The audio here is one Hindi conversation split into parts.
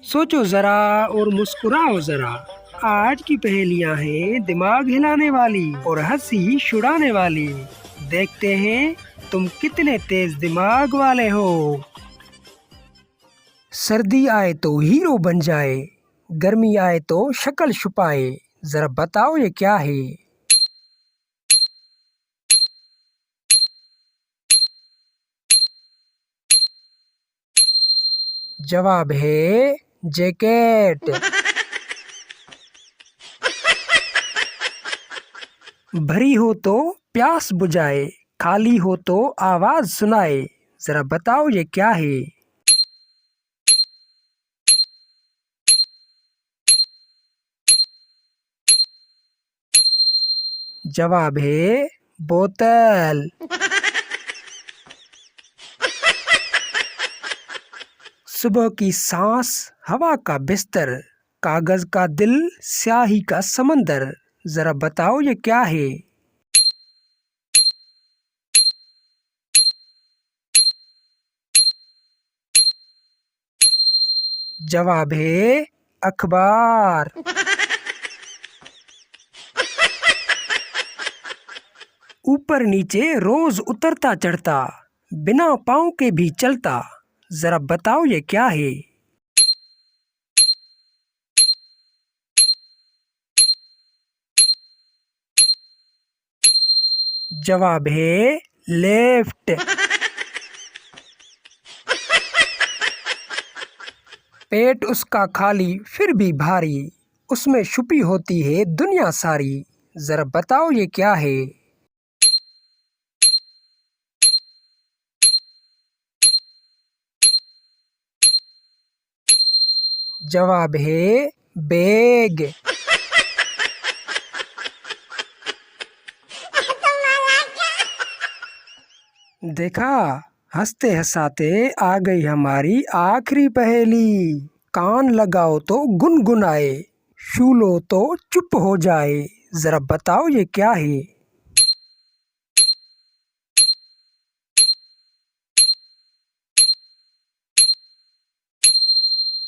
सोचो जरा और मुस्कुराओ जरा। आज की पहेलियां हैं दिमाग हिलाने वाली और हंसी छुड़ाने वाली। देखते हैं तुम कितने तेज दिमाग वाले हो। सर्दी आए तो हीरो बन जाए, गर्मी आए तो शक्ल छुपाए। जरा बताओ ये क्या है? जवाब है जैकेट। भरी हो तो प्यास बुझाए, खाली हो तो आवाज सुनाए। जरा बताओ ये क्या है? जवाब है बोतल। सुबह की सांस हवा का बिस्तर, कागज का दिल स्याही का समंदर। जरा बताओ ये क्या है? जवाब है अखबार। ऊपर नीचे रोज उतरता चढ़ता, बिना पाँव के भी चलता। जरा बताओ ये क्या है? जवाब है लेफ्ट। पेट उसका खाली फिर भी भारी, उसमें छुपी होती है दुनिया सारी। जरा बताओ ये क्या है? जवाब है बैग। देखा, हंसते हंसाते आ गई हमारी आखिरी पहेली। कान लगाओ तो गुनगुनाए, छू लो तो चुप हो जाए। जरा बताओ ये क्या है?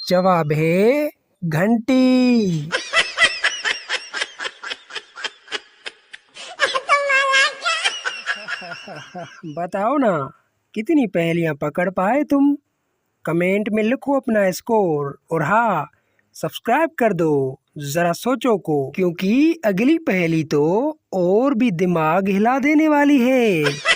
जवाब है घंटी। बताओ ना, कितनी पहेलियां पकड़ पाए तुम? कमेंट में लिखो अपना स्कोर। और हाँ, सब्सक्राइब कर दो जरा सोचो को, क्योंकि अगली पहेली तो और भी दिमाग हिला देने वाली है।